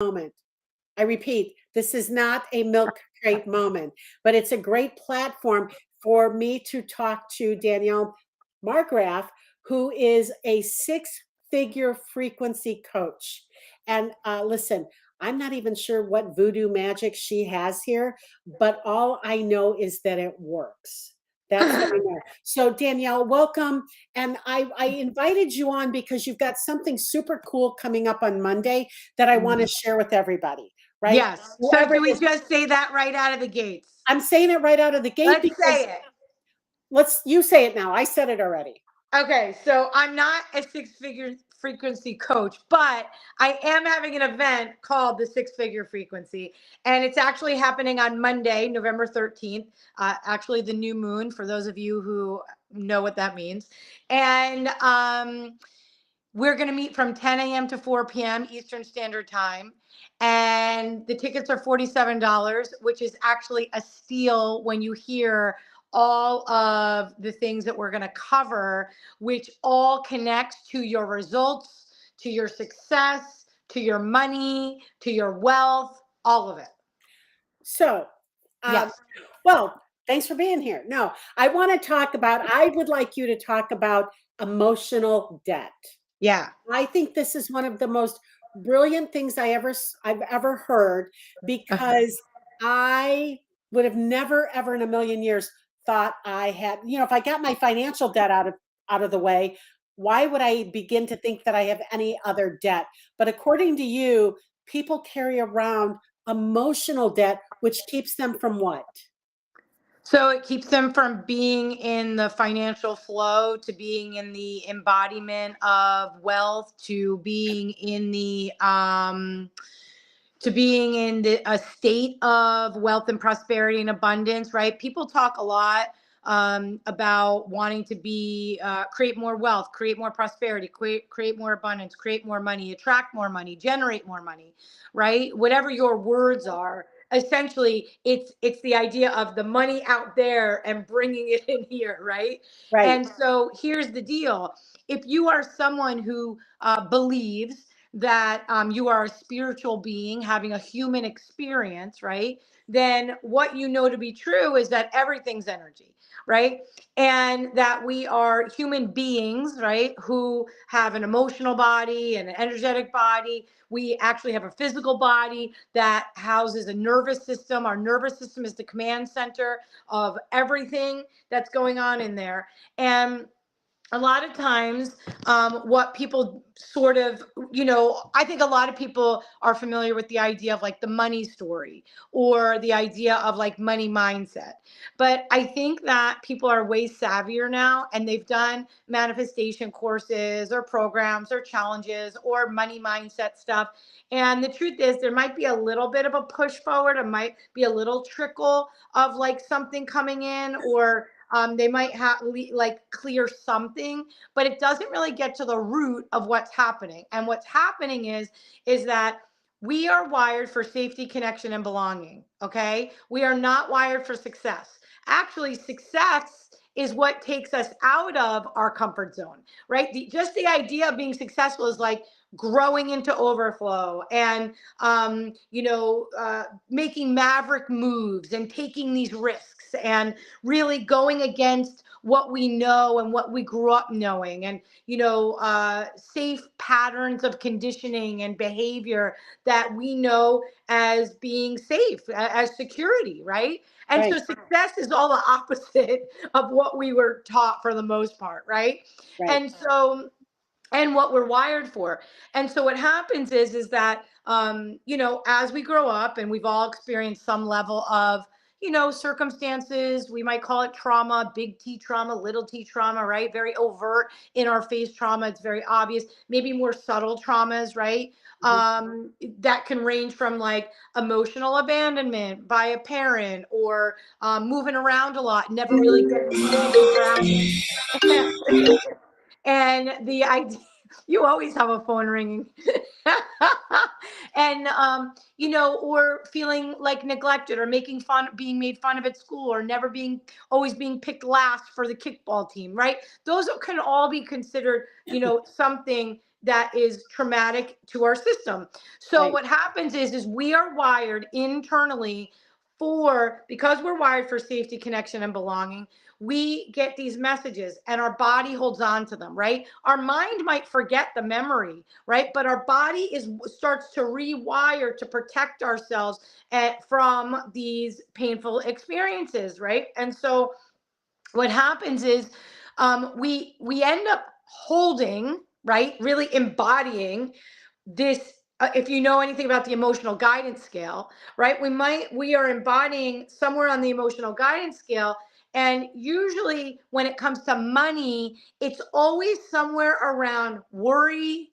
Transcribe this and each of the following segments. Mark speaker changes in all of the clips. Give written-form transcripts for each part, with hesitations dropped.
Speaker 1: moment. I repeat, this is not a milk crate moment, but it's a great platform for me to talk to Danielle Marggraf, who is a six-figure frequency coach. And listen, I'm not even sure what voodoo magic she has here, but all I know is that it works. That's what I know. So Danielle, welcome. And I invited you on because you've got something super cool coming up on Monday that I want to share with everybody, right?
Speaker 2: Yes. So
Speaker 1: Whoever
Speaker 2: do we
Speaker 1: this,
Speaker 2: just say that right out of the gates?
Speaker 1: I'm saying it right out of the gate
Speaker 2: Let's
Speaker 1: because
Speaker 2: say it.
Speaker 1: you say it now. I said it already.
Speaker 2: Okay, so I'm not a six-figure frequency coach, but I am having an event called the Six-Figure Frequency, and it's actually happening on Monday, November 13th, actually the new moon, for those of you who know what that means. And we're going to meet from 10 a.m. to 4 p.m. Eastern Standard Time. And the tickets are $47, which is actually a steal when you hear all of the things that we're going to cover, which all connects to your results, to your success, to your money, to your wealth, all of it.
Speaker 1: So,
Speaker 2: Yes.
Speaker 1: well, thanks for being here. No, I would like you to talk about emotional debt.
Speaker 2: Yeah.
Speaker 1: I think this is one of the most brilliant things I've ever heard, because I would have never ever in a million years thought I had, if I got my financial debt out of the way, why would I begin to think that I have any other debt? But according to you, people carry around emotional debt, which keeps them from what?
Speaker 2: So it keeps them from being in the financial flow, to being in the embodiment of wealth, to being in a state of wealth and prosperity and abundance, right? People talk a lot about wanting to create more wealth, create more prosperity, create more abundance, create more money, attract more money, generate more money, right? Whatever your words are, essentially it's the idea of the money out there and bringing it in here, right?
Speaker 1: Right.
Speaker 2: And so here's the deal. If you are someone who believes that you are a spiritual being having a human experience, right? Then what you know to be true is that everything's energy, right? And that we are human beings, right? Who have an emotional body and an energetic body. We actually have a physical body that houses a nervous system. Our nervous system is the command center of everything that's going on in there. And a lot of times, what people sort of, I think a lot of people are familiar with the idea of like the money story, or the idea of like money mindset. But I think that people are way savvier now, and they've done manifestation courses or programs or challenges or money mindset stuff. And the truth is, there might be a little bit of a push forward. It might be a little trickle of like something coming in, or they might have like clear something, but it doesn't really get to the root of what's happening. And what's happening is that we are wired for safety, connection, and belonging. Okay. We are not wired for success. Actually, success is what takes us out of our comfort zone, right? Just the idea of being successful is like growing into overflow, and making maverick moves and taking these risks, and really going against what we know and what we grew up knowing, and safe patterns of conditioning and behavior that we know as being safe, as security, right? And so
Speaker 1: Right.
Speaker 2: success is all the opposite of what we were taught for the most part, right?
Speaker 1: Right.
Speaker 2: And so, and what we're wired for. And so what happens is that as we grow up, and we've all experienced some level of circumstances, we might call it trauma, big T trauma, little T trauma, right? Very overt in our face trauma. It's very obvious. Maybe more subtle traumas, right?
Speaker 1: Mhm.
Speaker 2: That can range from like emotional abandonment by a parent, or moving around a lot, never really getting home and grounded. And the idea, you always have a phone ringing. And or feeling like neglected, or making fun, being made fun of at school, or never being, always being picked last for the kickball team, right? Those can all be considered something that is traumatic to our system. So
Speaker 1: Right.
Speaker 2: what happens is we are wired internally because we're wired for safety, connection, and belonging. We get these messages and our body holds on to them, right? Our mind might forget the memory, right? But our body starts to rewire to protect ourselves from these painful experiences, right? And so what happens is we end up holding, right, really embodying this. If you know anything about the emotional guidance scale, right, we are embodying somewhere on the emotional guidance scale. And usually when it comes to money, it's always somewhere around worry,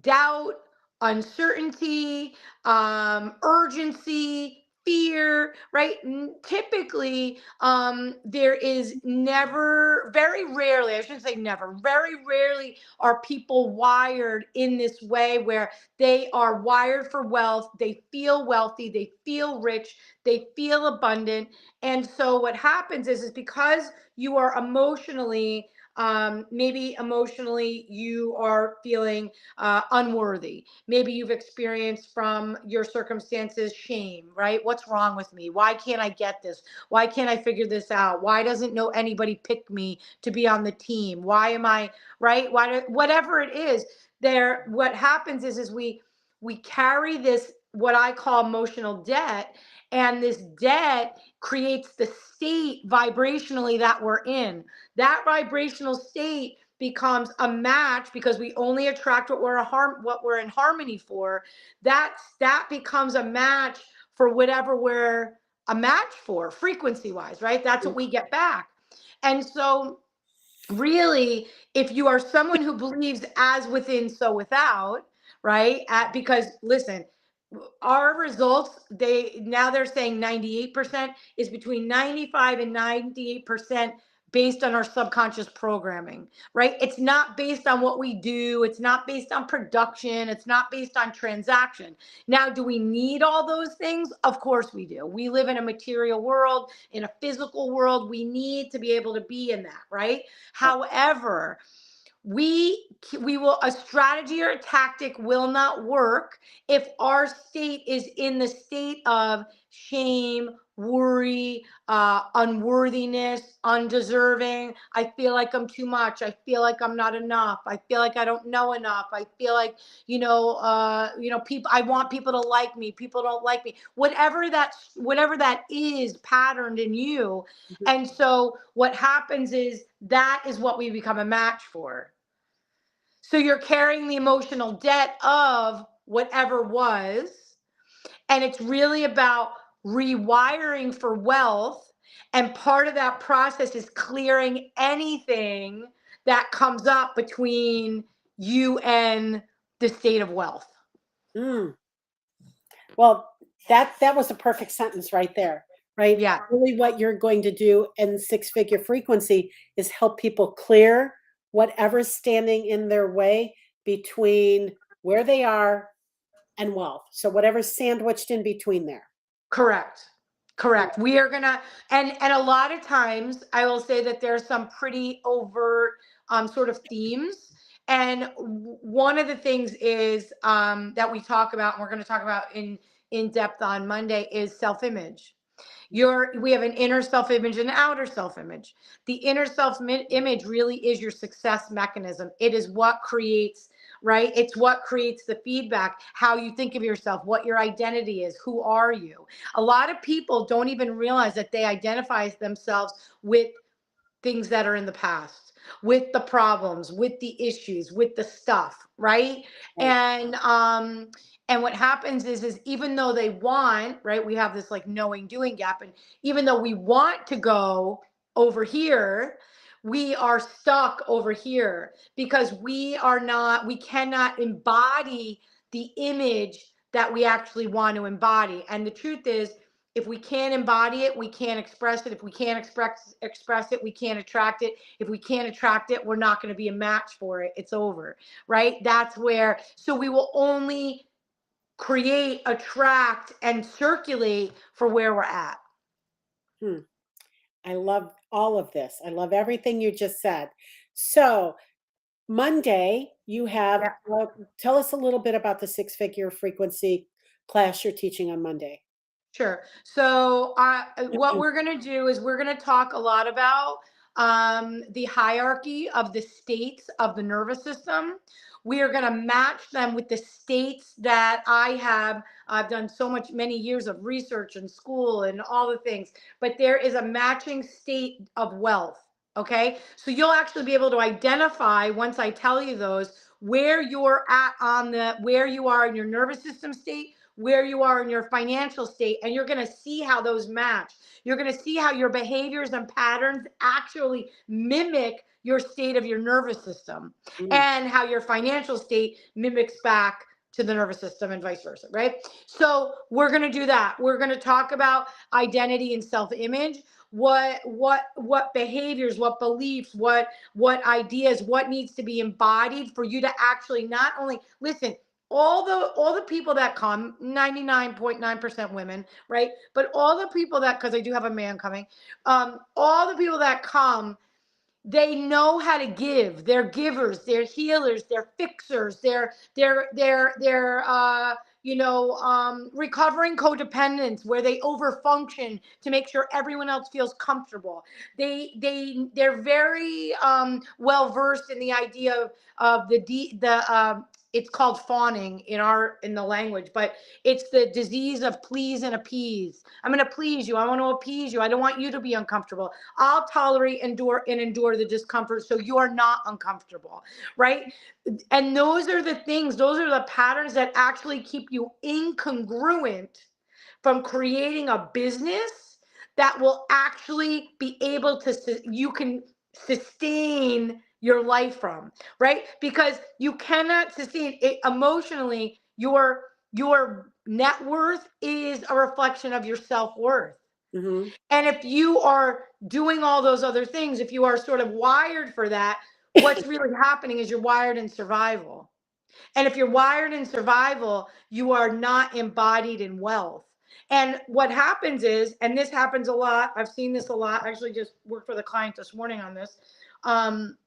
Speaker 2: doubt, uncertainty, urgency, fear, right? Typically, there is never, very rarely, I shouldn't say never, very rarely are people wired in this way where they are wired for wealth. They feel wealthy, they feel rich, they feel abundant. And so what happens is because you are emotionally, maybe emotionally you are feeling unworthy. Maybe you've experienced from your circumstances shame, right? What's wrong with me? Why can't I get this? Why can't I figure this out? Why doesn't no anybody pick me to be on the team? Why am I, right? Whatever it is, what happens is we carry this, what I call emotional debt, and this debt creates the state vibrationally that we're in. That vibrational state becomes a match because we only attract what we're in harmony for. That becomes a match for whatever we're a match for, frequency wise, right? That's what we get back. And so really, if you are someone who believes as within so without, right, because listen, our results, they're saying 98% is between 95 and 98% based on our subconscious programming, right? It's not based on what we do, it's not based on production, it's not based on transaction. Now, do we need all those things? Of course we do. We live in a material world, in a physical world. We need to be able to be in that, right? However, we will, a strategy or a tactic will not work if our state is in the state of shame, worry, unworthiness, undeserving. I feel like I'm too much. I feel like I'm not enough. I feel like I don't know enough. I feel like, people, I want people to like me. People don't like me. Whatever that is patterned in you.
Speaker 1: Mhm.
Speaker 2: And so what happens is that is what we become a match for. So you're carrying the emotional debt of whatever was. And it's really about rewiring for wealth. And part of that process is clearing anything that comes up between you and the state of wealth.
Speaker 1: Mm. Well, that was a perfect sentence right there, right?
Speaker 2: Yeah,
Speaker 1: Really what you're going to do in six-figure frequency is help people clear whatever's standing in their way between where they are and wealth. So whatever's sandwiched in between there.
Speaker 2: correct. Correct. We are gonna, and a lot of times I will say that there's some pretty overt sort of themes. And one of the things is that we talk about, and we're going to talk about in depth on Monday, is self-image. We have an inner self-image and an outer self-image. The inner self-image really is your success mechanism. It is what creates, right? It's what creates the feedback, how you think of yourself, what your identity is, who are you? A lot of people don't even realize that they identify themselves with things that are in the past, with the problems, with the issues, with the stuff, right?
Speaker 1: Right.
Speaker 2: And what happens is even though they want, right, we have this like knowing doing gap, and even though we want to go over here, we are stuck over here because we cannot embody the image that we actually want to embody. And the truth is, if we can't embody it, we can't express it. If we can't express it, we can't attract it. If we can't attract it, we're not going to be a match for it. It's over, right? That's where, so we will only create, attract, and circulate for where we're at.
Speaker 1: Hmm. I love all of this. I love everything you just said. So Monday, you have,
Speaker 2: Yeah.
Speaker 1: tell us a little bit about the six-figure frequency class you're teaching on Monday.
Speaker 2: Sure. So, what we're going to do is we're going to talk a lot about the hierarchy of the states of the nervous system. We are going to match them with the states that I have. I've done many years of research in school and all the things, but there is a matching state of wealth. Okay. So you'll actually be able to identify, once I tell you those, where you're at where you are in your nervous system state, where you are in your financial state, and you're going to see how those match. You're going to see how your behaviors and patterns actually mimic your state of your nervous system,
Speaker 1: Mm,
Speaker 2: and how your financial state mimics back to the nervous system and vice versa, right? So we're going to do that. We're going to talk about identity and self-image. What behaviors, what beliefs, what ideas, what needs to be embodied for you to actually not only listen, all the people that come, 99.9% women, right? But all the people that, because I do have a man coming, all the people that come, they know how to give. They're givers, they're healers, they're fixers, they're recovering codependence where they overfunction to make sure everyone else feels comfortable. They're very well versed in the idea of it's called fawning in the language, but it's the disease of please and appease. I'm going to please you. I want to appease you. I don't want you to be uncomfortable. I'll tolerate, endure the discomfort so you're not uncomfortable, right? And those are the patterns that actually keep you incongruent from creating a business that will actually be able to, you can sustain your life from, right? Because you cannot sustain it emotionally. Your net worth is a reflection of your self-worth.
Speaker 1: mhm.
Speaker 2: And if you are doing all those other things, if you are sort of wired for that, what's really happening is you're wired in survival. And if you're wired in survival, you are not embodied in wealth. And what happens is, and this happens a lot, I've seen this a lot, I actually just worked with a client this morning on this. Um,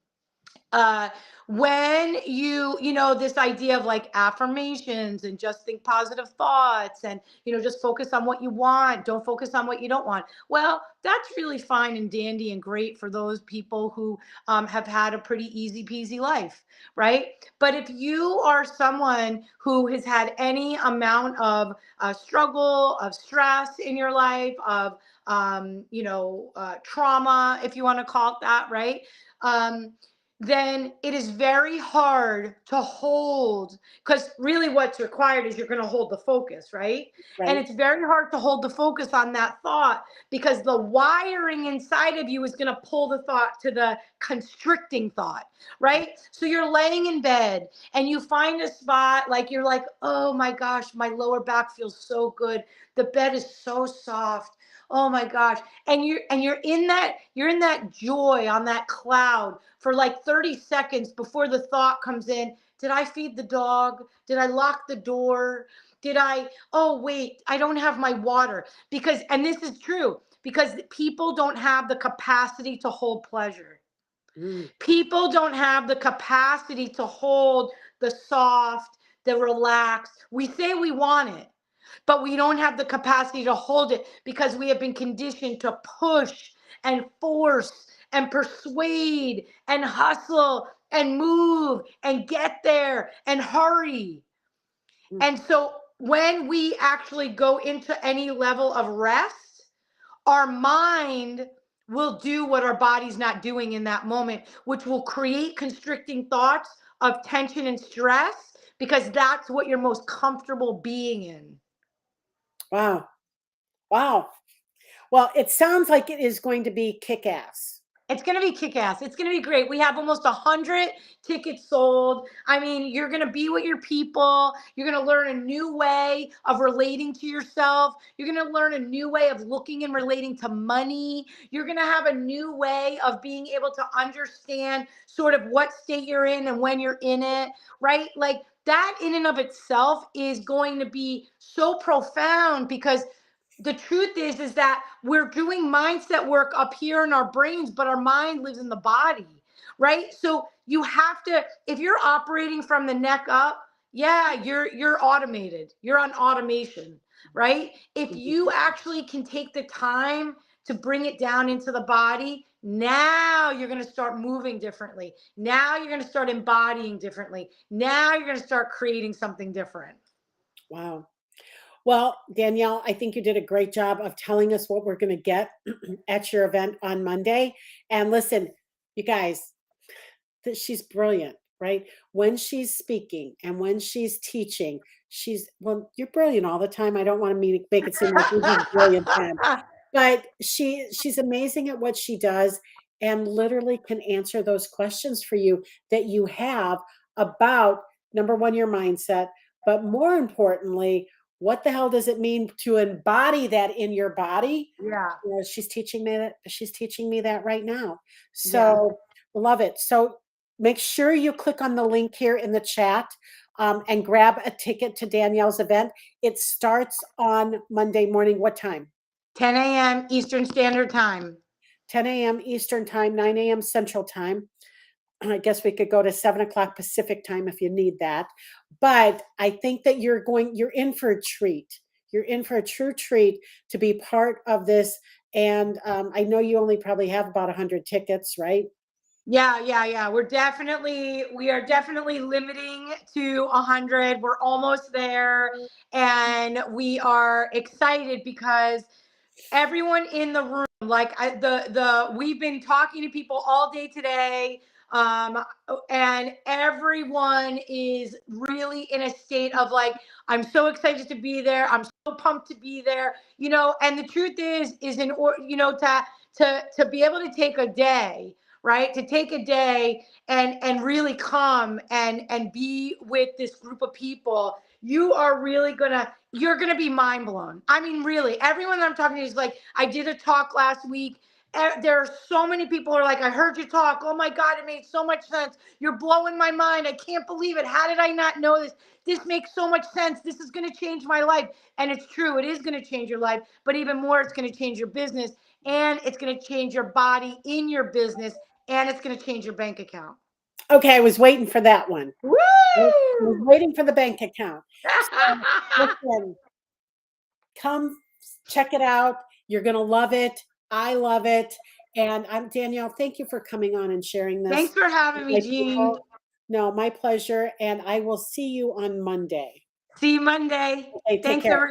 Speaker 2: uh when this idea of like affirmations and just think positive thoughts, and just focus on what you want, don't focus on what you don't want. Well, that's really fine and dandy and great for those people who have had a pretty easy peasy life, right? But if you are someone who has had any amount of struggle, of stress in your life, of trauma, if you want to call it that, right? um, then it is very hard to hold, because really what's required is you're going to hold the focus, right? And
Speaker 1: Right.
Speaker 2: it's very hard to hold the focus on that thought, because the wiring inside of you is going to pull the thought to the constricting thought, right? So you're laying in bed and you find a spot, like you're like, oh my gosh, my lower back feels so good, the bed is so soft, oh my gosh. And you're in that joy on that cloud for like 30 seconds before the thought comes in. Did I feed the dog? Did I lock the door? Oh wait, I don't have my water. And this is true, because people don't have the capacity to hold pleasure.
Speaker 1: Mm,
Speaker 2: People don't have the capacity to hold the soft, the relaxed. We say we want it, but we don't have the capacity to hold it because we have been conditioned to push and force and persuade and hustle and move and get there and hurry.
Speaker 1: mm.
Speaker 2: And so when we actually go into any level of rest, our mind will do what our body's not doing in that moment, which will create constricting thoughts of tension and stress, because that's what you're most comfortable being in.
Speaker 1: Wow. Wow. Well, it sounds like it is going to be kick-ass.
Speaker 2: It's going to be kick-ass. It's going to be great. We have almost 100 tickets sold. I mean, you're going to be with your people. You're going to learn a new way of relating to yourself. You're going to learn a new way of looking and relating to money. You're going to have a new way of being able to understand sort of what state you're in and when you're in it, right? Like that in and of itself is going to be so profound, because the truth is that we're doing mindset work up here in our brains, but our mind lives in the body. right? So you have to, if you're operating from the neck up, yeah, you're automated. You're on automation, right? If you actually can take the time to bring it down into the body, now you're going to start moving differently. Now you're going to start embodying differently. Now you're going to start creating something different.
Speaker 1: Wow. Well, Danielle, I think you did a great job of telling us what we're going to get at your event on Monday. And listen, you guys, she's brilliant, right? When she's speaking and when she's teaching, well, you're brilliant all the time. I don't want to make it seem like you're just brilliant, Pam. But she's amazing at what she does and literally can answer those questions for you that you have about, number one, your mindset, but more importantly, what the hell does it mean to embody that in your body?
Speaker 2: Yeah.
Speaker 1: You know, she's teaching me that right now. So love it. So make sure you click on the link here in the chat and grab a ticket to Danielle's event. It starts on Monday morning. What time?
Speaker 2: 10 a.m. Eastern Standard Time.
Speaker 1: 10 a.m. Eastern Time, 9 a.m. Central Time. I guess we could go to 7 o'clock Pacific Time if you need that. But I think that you're in for a treat. You're in for a true treat to be part of this. And I know you only probably have about 100 tickets, right?
Speaker 2: Yeah. We are definitely limiting to 100. We're almost there. And we are excited because everyone in the room, like we've been talking to people all day today. And everyone is really in a state of like, I'm so excited to be there. I'm so pumped to be there, and the truth is in order, to be able to take a day, right? To take a day and really come and be with this group of people, you're gonna be mind blown. I mean, really, everyone that I'm talking to is like, I did a talk last week. There are so many people who are like, I heard you talk. Oh my God, it made so much sense. You're blowing my mind. I can't believe it. How did I not know this? This makes so much sense. This is going to change my life. And it's true. It is going to change your life. But even more, it's going to change your business. And it's going to change your body in your business. And it's going to change your bank account.
Speaker 1: Okay, I was waiting for that one.
Speaker 2: Woo!
Speaker 1: I was waiting for the bank account. So, listen, come check it out. You're going to love it. I love it. And I'm Danielle. Thank you for coming on and sharing this.
Speaker 2: Thanks for having me, Jean.
Speaker 1: No, my pleasure. And I will see you on Monday.
Speaker 2: See you Monday.
Speaker 1: Okay, take
Speaker 2: Thanks,
Speaker 1: care.
Speaker 2: everybody.